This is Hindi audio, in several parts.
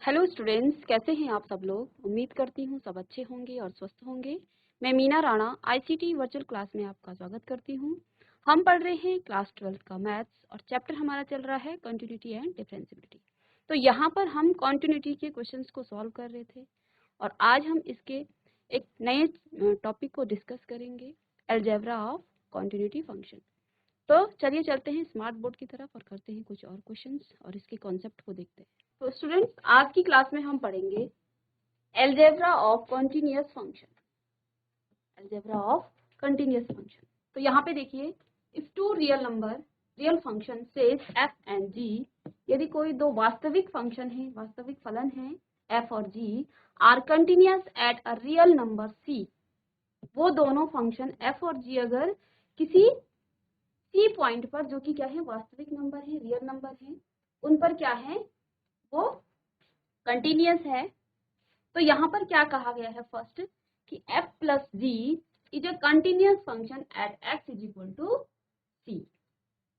हेलो स्टूडेंट्स, कैसे हैं आप सब लोग। उम्मीद करती हूँ सब अच्छे होंगे और स्वस्थ होंगे। मैं Meena Rana ICT virtual class में आपका स्वागत करती हूँ। हम पढ़ रहे हैं क्लास 12 का मैथ्स और चैप्टर हमारा चल रहा है कंटिन्यूटी एंड डिफरेंशिएबिलिटी। तो यहाँ पर हम कंटिन्यूटी के क्वेश्चंस को सॉल्व कर रहे थे और आज हम इसके एक नए टॉपिक को डिस्कस करेंगे, अलजेब्रा ऑफ कंटिन्यूटी फंक्शन। तो चलिए चलते हैं स्मार्ट बोर्ड की तरफ और करते हैं कुछ और क्वेश्चंस और इसके कॉन्सेप्ट को देखते हैं। तो स्टूडेंट्स, आज की क्लास में हम पढ़ेंगे algebra of continuous function. Algebra of continuous function. तो यहाँ पे देखिए, if two real function says f and g, यदि कोई दो वास्तविक फंक्शन है, वास्तविक फलन है f और g are continuous at a real number c, वो दोनों फंक्शन f और g अगर किसी c पॉइंट पर, जो कि क्या है, वास्तविक नंबर है, रियल नंबर है, उन पर क्या है, वो कंटिन्यूअस है। तो यहाँ पर क्या कहा गया है, फर्स्ट कि f plus g is a continuous function at x is equal to c,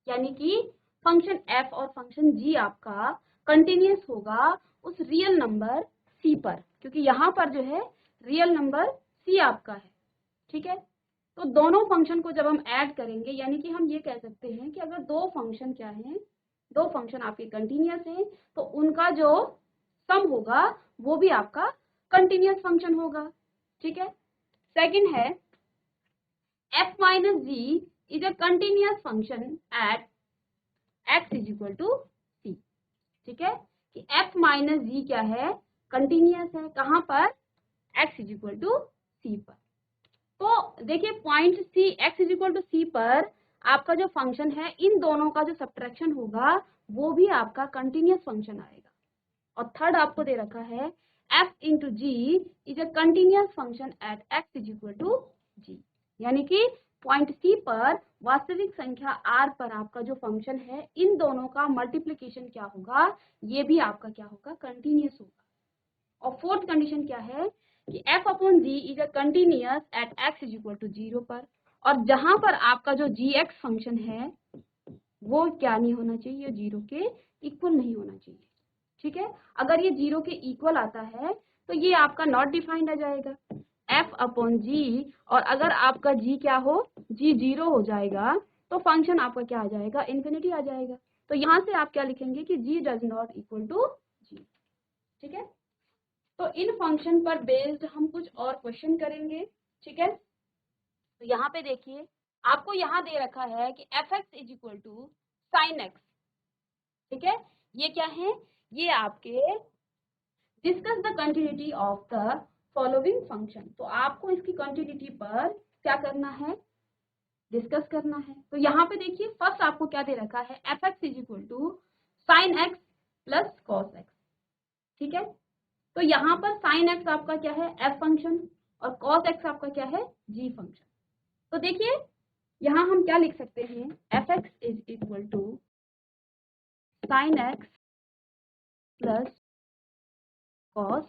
यानी कि फंक्शन f और फंक्शन g आपका कंटिन्यूअस होगा उस रियल नंबर c पर, क्योंकि यहाँ पर जो है रियल नंबर c आपका है। ठीक है, तो दोनों फंक्शन को जब हम ऐड करेंगे, यानी कि हम ये कह सकते हैं कि अगर दो फंक्शन क्या है, दो फंक्शन आपके कंटिन्यूअस हैं, तो उनका जो सम होगा वो भी आपका कंटिन्यूअस फंक्शन होगा। ठीक है, सेकंड है f minus g is a continuous function at x is equal to c. ठीक है, कि f माइनस जी क्या है, कंटिन्यूअस है, कहाँ पर, x is equal to c पर। तो देखिए point c, x is equal to c पर आपका जो फंक्शन है, इन दोनों का जो सब्ट्रैक्शन होगा वो भी आपका कंटिन्यूअस फंक्शन आएगा। और थर्ड आपको दे रखा है f into g is a continuous function at x is equal to g, यानी कि पॉइंट सी पर वास्तविक संख्या r पर आपका जो फंक्शन है, इन दोनों का मल्टीप्लीकेशन क्या होगा, ये भी आपका क्या होगा, कंटिन्यूअस होगा। और फोर्थ कंडीशन क्या है कि f upon g is a continuous at x is equal to 0 पर, और जहां पर आपका जो gx फंक्शन है वो क्या नहीं होना चाहिए, 0 के इक्वल नहीं होना चाहिए। ठीक है, अगर ये 0 के इक्वल आता है तो ये आपका नॉट डिफाइंड आ जाएगा f अपॉन जी, और अगर आपका g क्या हो, g 0 हो जाएगा तो फंक्शन आपका क्या आ जाएगा, इन्फिनिटी आ जाएगा। तो यहाँ से आप क्या लिखेंगे कि g does not equal to g। ठीक है, तो इन फंक्शन पर बेस्ड हम कुछ और क्वेश्चन करेंगे। ठीक है, तो यहाँ पे देखिए, आपको यहाँ दे रखा है कि f x is equal to sine x. ठीक है, ये क्या है, ये आपके discuss the continuity of the following function. तो आपको इसकी कंटिन्यूटी पर क्या करना है, डिस्कस करना है। तो यहाँ पे देखिए, फर्स्ट आपको क्या दे रखा है, f x is equal to sine x plus cos x. ठीक है, तो यहाँ पर साइन एक्स आपका क्या है, एफ फंक्शन, और कॉस एक्स आपका क्या है, जी फंक्शन। तो देखिए यहाँ हम क्या लिख सकते हैं, f x is equal to sine x plus cos.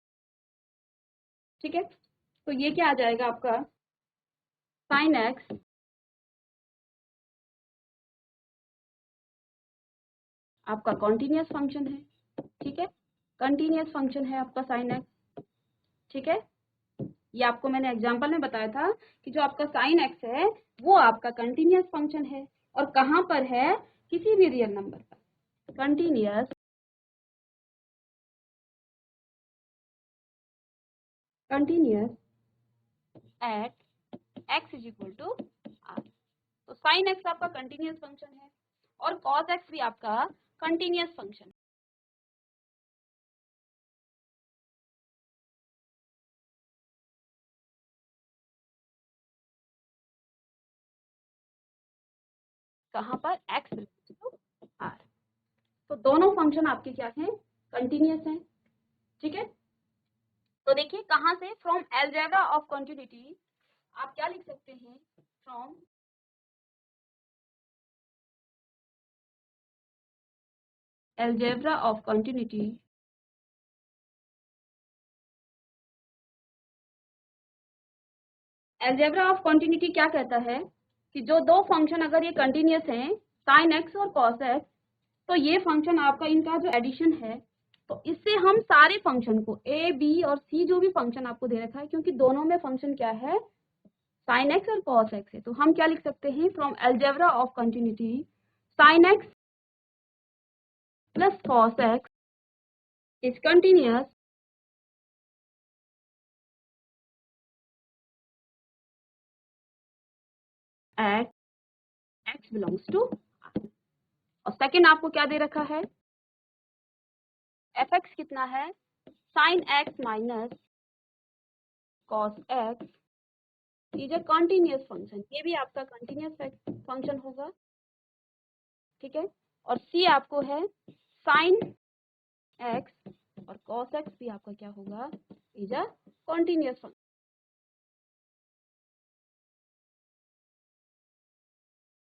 ठीक है, तो ये क्या आ जाएगा आपका, साइन एक्स आपका कॉन्टिन्यूअस फंक्शन है। ठीक है, कंटिन्यूअस फंक्शन है आपका साइन एक्स। ठीक है, ये आपको मैंने एग्जांपल में बताया था कि जो आपका साइन एक्स है वो आपका कंटिन्यूअस फंक्शन है, और कहाँ पर है, किसी भी रियल नंबर पर, continuous at x is equal to R. तो साइन एक्स आपका कंटिन्यूअस फंक्शन है और कॉस एक्स भी आपका कंटिन्यूअस फंक्शन है। कहाँ पर, एक्स बिलोंग्स टू आर। तो दोनों फंक्शन आपके क्या हैं, कंटिन्यूअस हैं। ठीक है, तो देखिए कहाँ से, फ्रॉम अलजेब्रा ऑफ कंटिन्यूटी आप क्या लिख सकते हैं, from algebra of continuity algebra of continuity क्या कहता है कि जो दो फंक्शन अगर ये कंटिन्यूअस हैं, साइन एक्स और कॉस एक्स, तो ये फंक्शन आपका, इनका जो एडिशन है तो इससे हम सारे फंक्शन को ए बी और सी जो भी फंक्शन आपको दे रखा है, क्योंकि दोनों में फंक्शन क्या है, साइन एक्स और कॉस एक्स है, तो हम क्या लिख सकते हैं, from algebra of continuity sine x plus cos x is continuous at x belongs to R। और सेकेंड आपको क्या दे रखा है, एफ एक्स कितना है, sine x minus cos x is a continuous function, ये भी आपका कंटिन्यूअस फंक्शन होगा, ठीक है। और सी आपको है साइन एक्स और कॉस एक्स भी आपका क्या होगा, इज अ कंटिन्यूअस फंक्शन।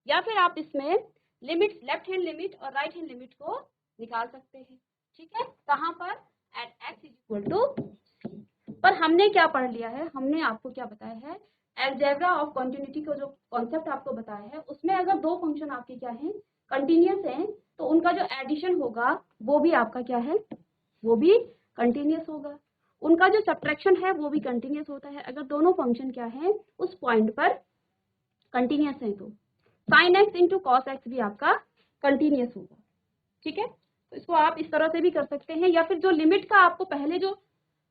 या फिर आप इसमें लिमिट, लेफ्ट हैंड लिमिट और राइट हैंड लिमिट को निकाल सकते हैं, ठीक है। कहाँ पर, at x is equal to c. पर हमने क्या पढ़ लिया है, हमने आपको क्या बताया है, अलजेब्रा ऑफ कंटिन्यूटी को जो कॉन्सेप्ट आपको बताया है, उसमें अगर दो फंक्शन आपके क्या हैं, कंटिन्यूअस हैं, तो उनका जो एडिशन होगा वो भी आपका क्या है, वो भी कंटिन्यूअस होगा। उनका जो सब्ट्रैक्शन है वो भी कंटिन्यूअस होता है, अगर दोनों फंक्शन क्या है उस पॉइंट पर कंटिन्यूअस है तो sine x into cos x भी आपका कंटिन्यूअस होगा, ठीक है। तो इसको आप इस तरह से भी कर सकते हैं, या फिर जो लिमिट का आपको पहले जो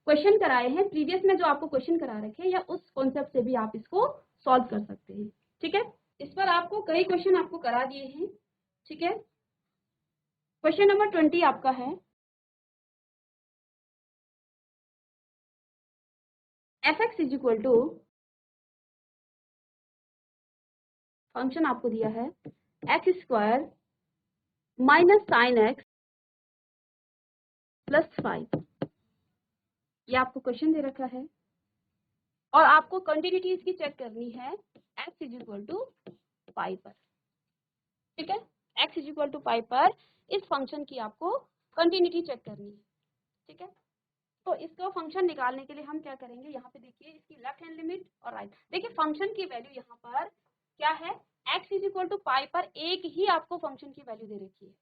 क्वेश्चन कराए हैं प्रीवियस में, जो आपको क्वेश्चन करा रखे हैं, या उस कॉन्सेप्ट से भी आप इसको सॉल्व कर सकते हैं, ठीक है। इस पर आपको कई क्वेश्चन आपको करा दिए हैं, ठीक है। क्वेश्चन नंबर 20 आपका है, f x is equal to, function आपको दिया है x square minus sine x plus 5, ये आपको क्वेश्चन दे रखा है, और आपको कंटिन्यूटी इसकी चेक करनी है x is equal to pi पर, ठीक है। X is equal to pi पर इस फंक्शन की आपको कंटिन्यूटी चेक करनी है, ठीक है। तो इसको फंक्शन निकालने के लिए हम क्या करेंगे, यहाँ पे देखिए इसकी लेफ्ट हैंड लिमिट और राइट, देखिए फंक्शन की वैल्यू यहाँ पर क्या है, x is equal to pi पर एक ही आपको फंक्शन की वैल्यू दे रखी है,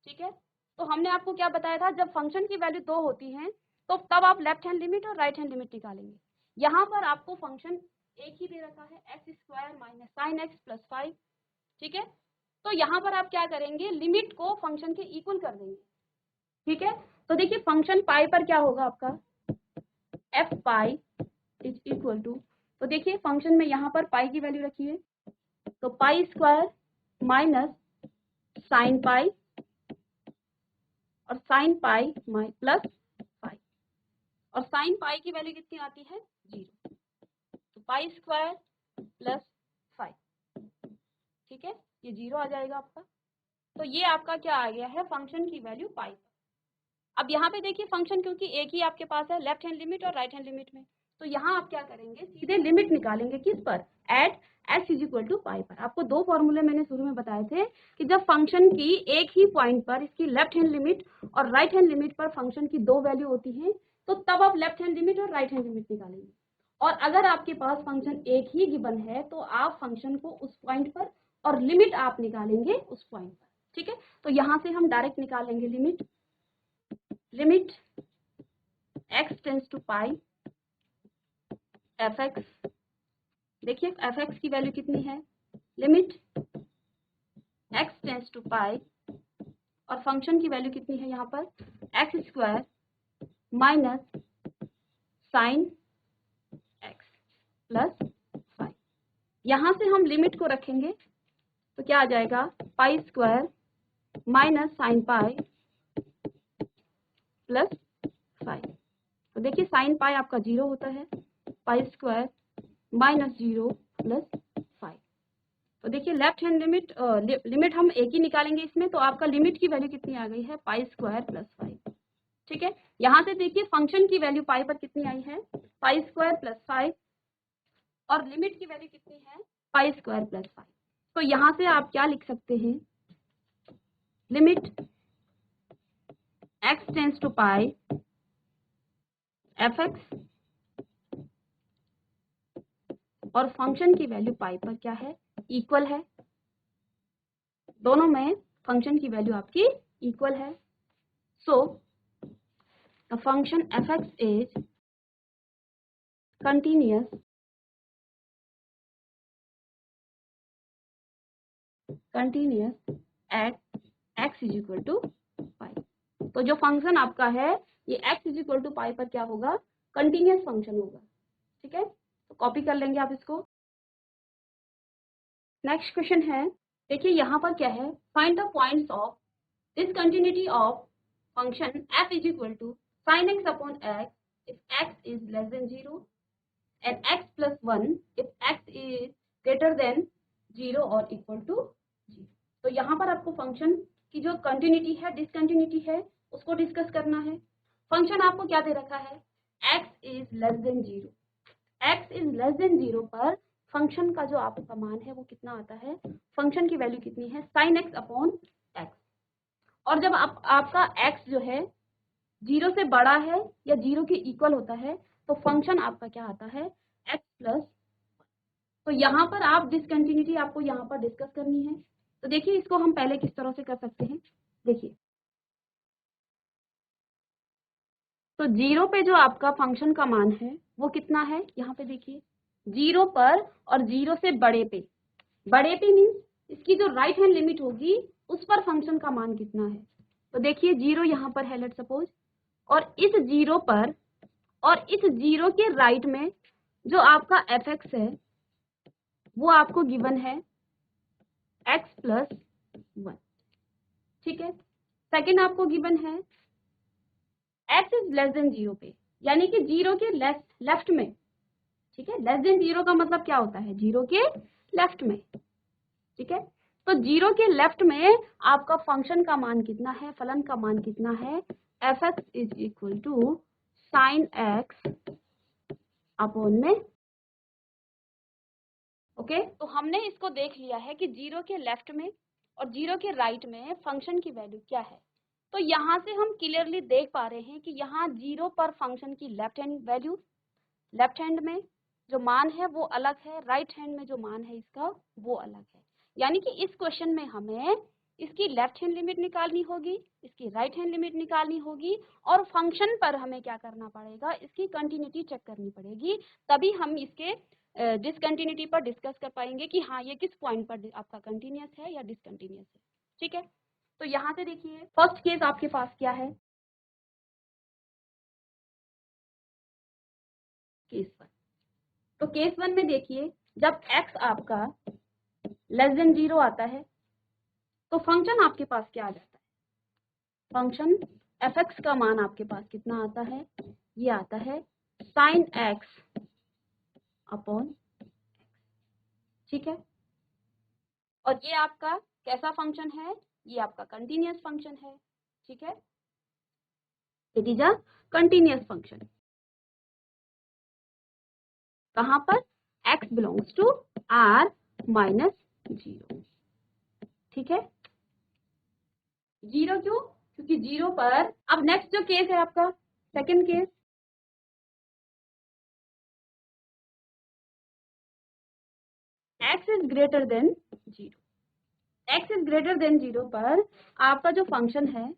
ठीक है। तो हमने आपको क्या बताया था, जब फंक्शन की वैल्यू 2 होती है तो तब आप लेफ्ट हैंड लिमिट और राइट हैंड लिमिट निकालेंगे। यहाँ पर आपको फंक्शन एक ही दे रखा है, x square minus sine x plus 5, ठीक है। तो यहाँ पर आप क्या करेंगे, लिमिट को फंक्शन के इक्वल कर देंगे, ठीक है। तो देखिए फंक्शन पाई पर क्या होगा आपका, f pi is equal to, तो देखिए फंक्शन में यहाँ पर पाई की वैल्यू रखी है, तो pi square minus sine pi और साइन पाई प्लस 5, और साइन पाई की वैल्यू कितनी आती है, 0, तो पाई स्क्वायर प्लस 5, ठीक है, ये 0 आ जाएगा आपका। तो ये आपका क्या आ गया है, फंक्शन की वैल्यू पाई। अब यहाँ पे देखिए फंक्शन क्योंकि एक ही आपके पास है, लेफ्ट हैंड लिमिट और राइट हैंड लिमिट में, तो यहाँ आप क्या करेंगे, सीधे लिमिट निकालेंगे किस पर, at x is equal to pi पर। आपको दो फॉर्मूले मैंने शुरू में बताए थे कि जब फंक्शन की एक ही पॉइंट पर इसकी लेफ्ट हैंड लिमिट और राइट हैंड लिमिट पर फंक्शन की दो वैल्यू होती है, तो तब आप लेफ्ट हैंड लिमिट और राइट हैंड लिमिट निकालेंगे। और अगर आपके पास फंक्शन एक ही गिवन है तो आप फंक्शन को उस पॉइंट पर और लिमिट आप निकालेंगे उस पॉइंट पर, ठीक है। तो यहाँ से हम डायरेक्ट निकालेंगे limit x tends to pi f x, देखिए एफ एक्स की वैल्यू कितनी है, limit x tends to pi, और फंक्शन की वैल्यू कितनी है यहाँ पर, x square minus sine x plus 5। यहाँ से हम लिमिट को रखेंगे तो क्या आ जाएगा, pi square minus sine pi plus 5। तो देखिए साइन पाई आपका 0 होता है, पाई स्क्वायर माइनस 0 प्लस 5। तो देखिए लेफ्ट हैंड लिमिट लिमिट हम एक ही निकालेंगे इसमें, तो आपका लिमिट की वैल्यू कितनी आ गई है, पाई स्क्वायर प्लस 5, ठीक है। यहाँ से देखिए फंक्शन की वैल्यू पाई पर कितनी आई है, पाई स्क्वायर प्लस 5, और लिमिट की वैल्यू कितनी है, पाई स्क्वायर प्लस 5। तो यहाँ से आप क्या लिख सकते हैं, limit x tends to pi f x, और फंक्शन की वैल्यू पाई पर क्या है, इक्वल है, दोनों में फंक्शन की वैल्यू आपकी इक्वल है। सो the function f(x) is continuous at x is equal to पाई। तो जो फंक्शन आपका है ये x is equal to pi पर क्या होगा, कंटिन्यूस फंक्शन होगा। ठीक है, तो कॉपी कर लेंगे आप इसको। नेक्स्ट क्वेश्चन है, देखिए यहाँ पर क्या है, find the points of discontinuity of function f is equal to sin x upon x if x is less than 0 and x plus 1 if x is greater than 0 or equal to 0। तो यहाँ पर आपको फंक्शन की जो कंटिन्यूटी है, डिसकंटिन्यूटी है, उसको डिस्कस करना है। फंक्शन आपको क्या दे रखा है, x is less than 0। x is less than 0 पर फंक्शन का जो आपका मान है वो कितना आता है, फंक्शन की वैल्यू कितनी है, sin x अपॉन x। और जब आपका x जो है 0 से बड़ा है या 0 के इक्वल होता है तो फंक्शन आपका क्या आता है, x प्लस। तो यहाँ पर आप डिसकंटिन्यूटी आपको यहाँ पर डिस्कस करनी है। तो देखिए इसको हम पहले किस तरह से कर सकते हैं, देखिए तो 0 पे जो आपका फंक्शन का मान है वो कितना है, यहाँ पे देखिए 0 पर और 0 से बड़े पे मीन्स इसकी जो राइट हैंड लिमिट होगी उस पर फंक्शन का मान कितना है। तो देखिए 0 यहाँ पर है लेट सपोज, और इस 0 पर और इस 0 के राइट में जो आपका f(x) है वो आपको गिवन है x प्लस 1। ठीक है, सेकेंड आपको गिवन है x इज लेस देन 0 पे, यानी कि 0 के लेफ्ट में। ठीक है, लेस देन 0 का मतलब क्या होता है, 0 के लेफ्ट में। ठीक है, तो 0 के लेफ्ट में आपका फंक्शन का मान कितना है, फलन का मान कितना है, f(x) is equal to sine x upon में। ओके, तो हमने इसको देख लिया है कि 0 के लेफ्ट में और 0 के राइट में फंक्शन की वैल्यू क्या है। तो यहाँ से हम क्लियरली देख पा रहे हैं कि यहाँ 0 पर फंक्शन की left hand value, left hand में जो मान है वो अलग है, राइट हैंड में जो मान है इसका वो अलग है। यानी कि इस क्वेश्चन में हमें इसकी लेफ्ट हैंड लिमिट निकालनी होगी, इसकी राइट हैंड लिमिट निकालनी होगी, और फंक्शन पर हमें क्या करना पड़ेगा, इसकी कंटिन्यूटी चेक करनी पड़ेगी। तभी हम इसके डिसकंटिन्यूटी पर डिस्कस कर पाएंगे कि हाँ ये किस पॉइंट पर आपका कंटिन्यूस है या डिसकंटिन्यूस है। ठीक है, तो यहाँ से देखिए फर्स्ट केस आपके पास क्या है, केस 1। तो केस 1 में देखिए जब x आपका लेस देन 0 आता है तो फंक्शन आपके पास क्या आ जाता है, फंक्शन f(x) का मान आपके पास कितना आता है, ये आता है साइन x अपॉन। ठीक है, और ये आपका कैसा फंक्शन है, ये आपका कंटिन्यूस फंक्शन है। ठीक है, it is a continuous function. कहां पर, x belongs to r minus 0। ठीक है, 0 क्यों, क्योंकि 0 पर। अब नेक्स्ट जो केस है आपका second case, x is greater than 0। x is greater than 0 पर आपका जो फंक्शन है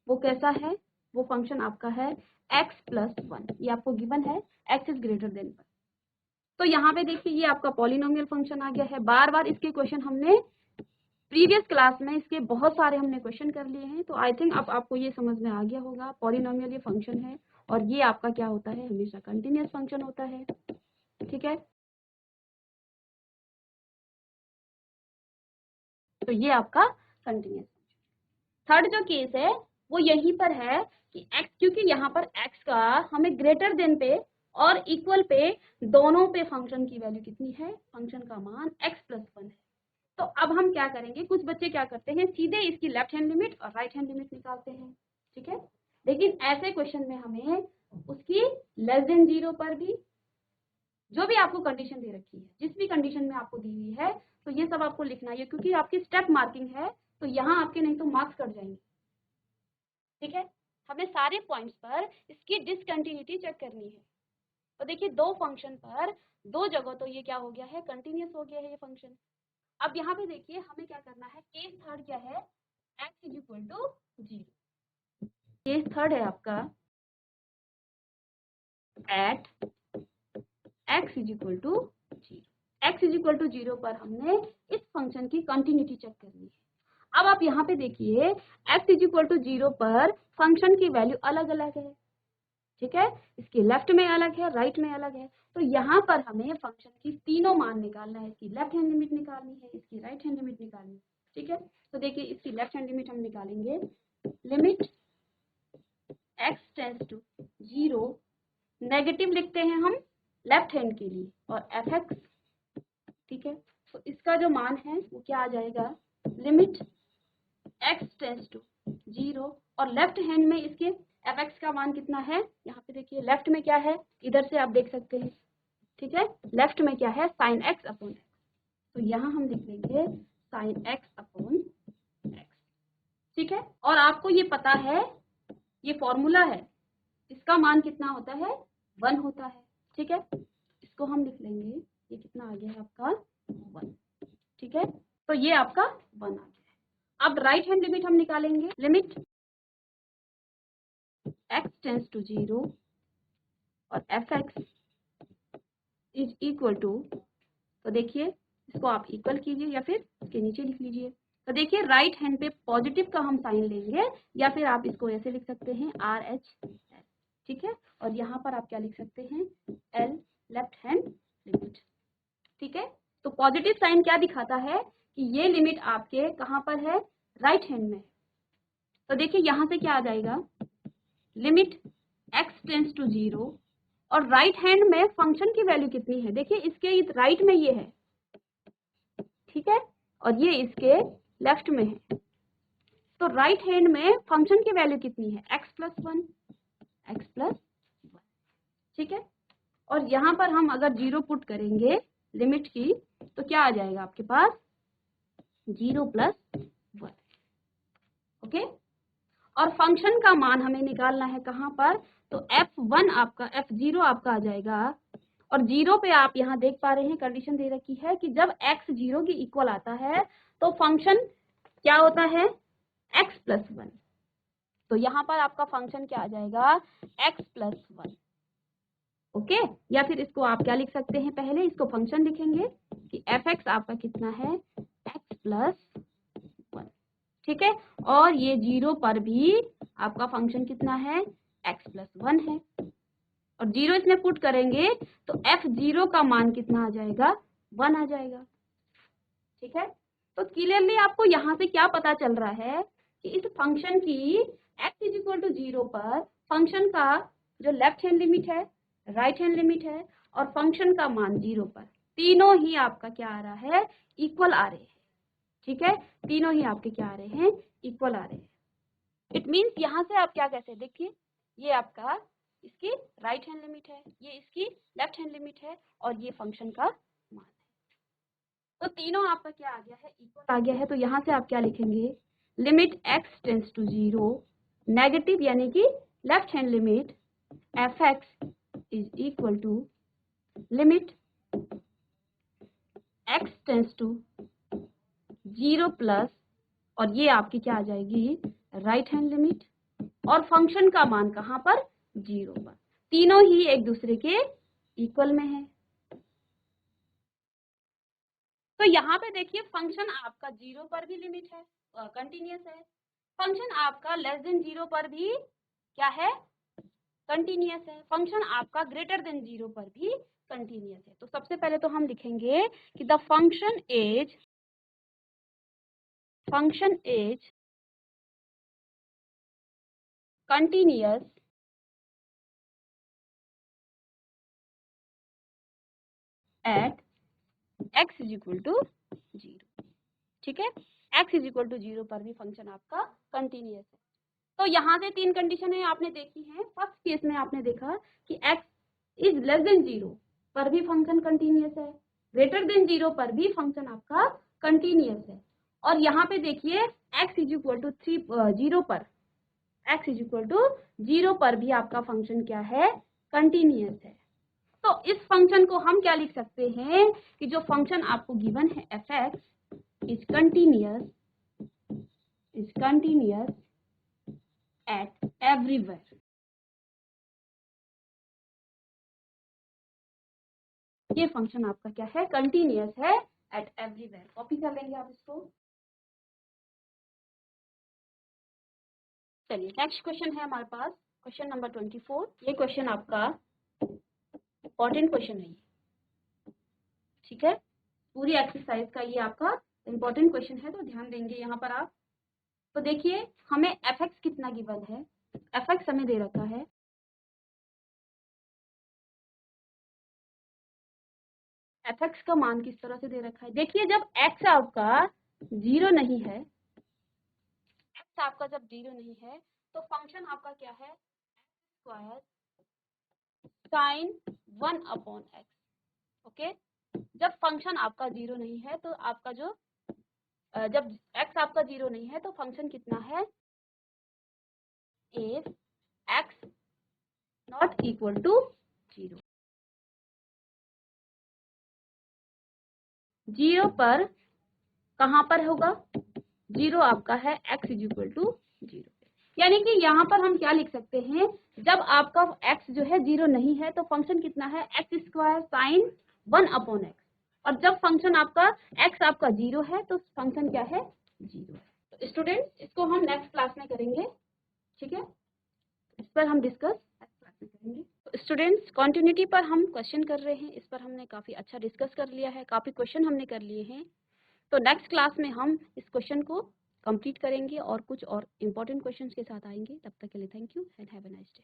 वो कैसा है, वो फंक्शन आपका है x प्लस 1। ये आपको गिवन है x इज ग्रेटर देन 1। तो यहाँ पे देखिए ये आपका पॉलिनोमियल फंक्शन आ गया है। बार बार इसके क्वेश्चन हमने प्रीवियस क्लास में इसके बहुत सारे हमने क्वेश्चन कर लिए हैं। तो आई थिंक अब आपको ये समझ में आ गया होगा, पॉलिनोमियल ये फंक्शन है और ये आपका क्या होता है, हमेशा कंटिन्यूस फंक्शन होता है। ठीक है, तो ये आपका कंटिन्यूस। थर्ड जो केस है वो यहीं पर है कि x, क्योंकि यहाँ पर x का हमें ग्रेटर देन पे और इक्वल पे दोनों पे फंक्शन की वैल्यू कितनी है, फंक्शन का मान x प्लस 1 है। तो अब हम क्या करेंगे, कुछ बच्चे क्या करते हैं सीधे इसकी लेफ्ट हैंड लिमिट और राइट हैंड लिमिट निकालते हैं। ठीक है, लेकिन ऐसे क्वेश्चन में हमें उसकी लेस देन 0 पर भी जो भी आपको कंडीशन दे रखी है, जिस भी कंडीशन में आपको दी हुई है, तो ये सब आपको लिखना है क्योंकि आपकी स्टेप मार्किंग है। तो यहाँ आपके नहीं तो मार्क्स कट जाएंगे। ठीक है, हमें सारे पॉइंट्स पर इसकी डिसकंटिन्यूटी चेक करनी है। तो देखिए दो फंक्शन पर दो जगह तो ये क्या हो गया है, कंटिन्यूस हो गया है ये फंक्शन। अब यहाँ पे देखिए हमें क्या करना है, केस थर्ड क्या है, x is equal to 0। Case third है आपका at x is equal to 0। x is equal to 0 पर हमने इस फंक्शन की कंटिन्यूटी चेक करनी है। अब आप यहाँ पे देखिए x इज इक्वल टू 0 पर फंक्शन की वैल्यू अलग अलग है, ठीक है, इसके लेफ्ट में अलग है, राइट में अलग है। तो यहाँ पर हमें फंक्शन की तीनों मान निकालना है, इसकी लेफ्ट हैंड लिमिट निकालनी है, इसकी राइट हैंड लिमिट निकालनी है, ठीक है। तो देखिए इसकी लेफ्ट हैंड लिमिट हम निकालेंगे, limit x tends to 0, negative लिखते हैं हम लेफ्ट हैंड के लिए, और fx, ठीक है। तो इसका जो मान है वो क्या आ जाएगा, लिमिट x टेंड्स टू 0, और लेफ्ट हैंड में इसके fx का मान कितना है, यहाँ पे देखिए लेफ्ट में क्या है, इधर से आप देख सकते हैं, ठीक है, लेफ्ट में क्या है, साइन x अपॉन x। तो यहाँ हम लिख लेंगे साइन x अपॉन x, ठीक है। और आपको ये पता है, ये फॉर्मूला है, इसका मान कितना होता है, 1 होता है, ठीक है। इसको हम लिख लेंगे, ये कितना आ गया है आपका 1, ठीक है। तो ये आपका 1 आ गया है। अब राइट हैंड लिमिट हम निकालेंगे, लिमिट x टेंड्स टू 0 और fx इज इक्वल टू, तो देखिए इसको आप इक्वल कीजिए या फिर इसके नीचे लिख लीजिए। तो देखिए राइट हैंड पे पॉजिटिव का हम साइन लेंगे, या फिर आप इसको ऐसे लिख सकते हैं RH, ठीक है। और यहाँ पर आप क्या लिख सकते हैं, L लेफ्ट हैंड लिमिट, ठीक है। तो पॉजिटिव साइन क्या दिखाता है कि ये लिमिट आपके कहाँ पर है, राइट हैंड में। तो देखिए यहाँ से क्या आ जाएगा, लिमिट x टेंड्स टू 0, और राइट हैंड में फंक्शन की वैल्यू कितनी है, देखिए इसके राइट में ये है, ठीक है, और ये इसके लेफ्ट में है। तो राइट हैंड में फंक्शन की वैल्यू कितनी है, x प्लस 1, ठीक है। और यहाँ पर हम अगर 0 पुट करेंगे लिमिट की, तो क्या आ जाएगा आपके पास, 0 प्लस 1, ओके। और फंक्शन का मान हमें निकालना है कहाँ पर, तो f1 आपका, f0 आपका आ जाएगा, और 0 पे आप यहाँ देख पा रहे हैं कंडीशन दे रखी है कि जब x 0 के इक्वल आता है तो फंक्शन क्या होता है, x प्लस 1। तो यहाँ पर आपका फंक्शन क्या आ जाएगा, x प्लस 1, ओके। या फिर इसको आप क्या लिख सकते हैं, पहले इसको फंक्शन लिखेंगे कि fx आपका कितना है, x प्लस 1, ठीक है। और ये 0 पर भी आपका फंक्शन कितना है, x प्लस 1 है, और 0 इसमें पुट करेंगे तो f0 का मान कितना आ जाएगा, 1 आ जाएगा, ठीक है। तो क्लियरली आपको यहाँ से क्या पता चल रहा है कि इस फंक्शन की x इज इक्वल टू 0 पर फंक्शन का जो लेफ्ट हैंड लिमिट है, राइट हैंड लिमिट है, और फंक्शन का मान 0 पर, तीनों ही आपका क्या आ रहा है, इक्वल आ रहे हैं, ठीक है। तीनों ही आपके क्या आ रहे हैं, इक्वल आ रहे हैं। इट मीन्स यहाँ से आप क्या कहते हैं, देखिए ये आपका इसकी राइट हैंड लिमिट है, ये इसकी लेफ्ट हैंड लिमिट है, और ये फंक्शन का मान है। तो तीनों आपका क्या आ गया है, इक्वल आ गया है। तो यहाँ से आप क्या लिखेंगे, limit x tends to 0, negative यानी कि left hand limit fx is equal to limit x tends to 0 plus, और ये आपकी क्या आ जाएगी, राइट हैंड लिमिट, और फंक्शन का मान कहाँ पर, 0 पर। तीनों ही एक दूसरे के इक्वल में है। तो यहाँ पे देखिए फंक्शन आपका 0 पर भी लिमिट है, कंटिन्यूअस है, फंक्शन आपका लेस देन 0 पर भी क्या है, कंटिन्यूअस है, फंक्शन आपका ग्रेटर देन 0 पर भी कंटिन्यूअस है। तो सबसे पहले तो हम लिखेंगे कि the function is continuous at x is equal to 0, ठीक है। x इज इक्वल टू 0 पर भी फंक्शन आपका कंटिन्यूअस है। तो यहाँ से 3 कंडीशन है आपने देखी है। फर्स्ट केस में आपने देखा कि x इज लेस देन 0 पर भी फंक्शन कंटिन्यूअस है, ग्रेटर देन 0 पर भी फंक्शन आपका कंटिन्यूअस है, और यहाँ पे देखिए x इज इक्वल टू 0 पर, x इज इक्वल टू 0 पर भी आपका फंक्शन क्या है, कंटिन्यूअस है। तो इस फंक्शन को हम क्या लिख सकते हैं कि जो फंक्शन आपको गिवन है fx is continuous eight everywhere. ये फंक्शन आपका क्या है, कंटिन्यूअस है एट एवरीवेयर। कॉपी कर लेंगे आप इसको। चलिए नेक्स्ट क्वेश्चन है हमारे पास, क्वेश्चन नंबर 24। ये क्वेश्चन आपका इंपॉर्टेंट क्वेश्चन है, ठीक है, पूरी एक्सरसाइज का ये आपका इंपॉर्टेंट क्वेश्चन है, तो ध्यान देंगे यहाँ पर आप। तो देखिए हमें एफ एक्स कितना गिवन है, एफ एक्स हमें दे रखा है, एफ एक्स का मान किस तरह से दे रखा है। देखिए जब एक्स आपका जीरो नहीं है, एक्स आपका जब जीरो नहीं है तो फंक्शन आपका क्या है, स्क्वायर साइन 1/x। ओके, जब फंक्शन आपका जीरो नहीं है तो आपका जो जब x आपका जीरो नहीं है तो फंक्शन कितना है, if x not equal to zero. Zero पर कहाँ पर होगा, जीरो आपका है x is equal to zero. यानी कि यहाँ पर हम क्या लिख सकते हैं, जब आपका x जो है जीरो नहीं है तो फंक्शन कितना है, एक्स स्क्वायर साइन 1/x। और जब फंक्शन आपका x आपका जीरो है तो फंक्शन क्या है, जीरो है। तो स्टूडेंट्स इसको हम नेक्स्ट क्लास में करेंगे, ठीक है, इस पर हम डिस्कस नेक्स्ट क्लास में करेंगे। तो स्टूडेंट्स कंटिन्यूटी पर हम क्वेश्चन कर रहे हैं, इस पर हमने काफ़ी अच्छा डिस्कस कर लिया है, काफ़ी क्वेश्चन हमने कर लिए हैं। तो नेक्स्ट क्लास में हम इस क्वेश्चन को कंप्लीट करेंगे और कुछ और इम्पोर्टेंट क्वेश्चंस के साथ आएंगे। तब तक के लिए thank you and have a nice day.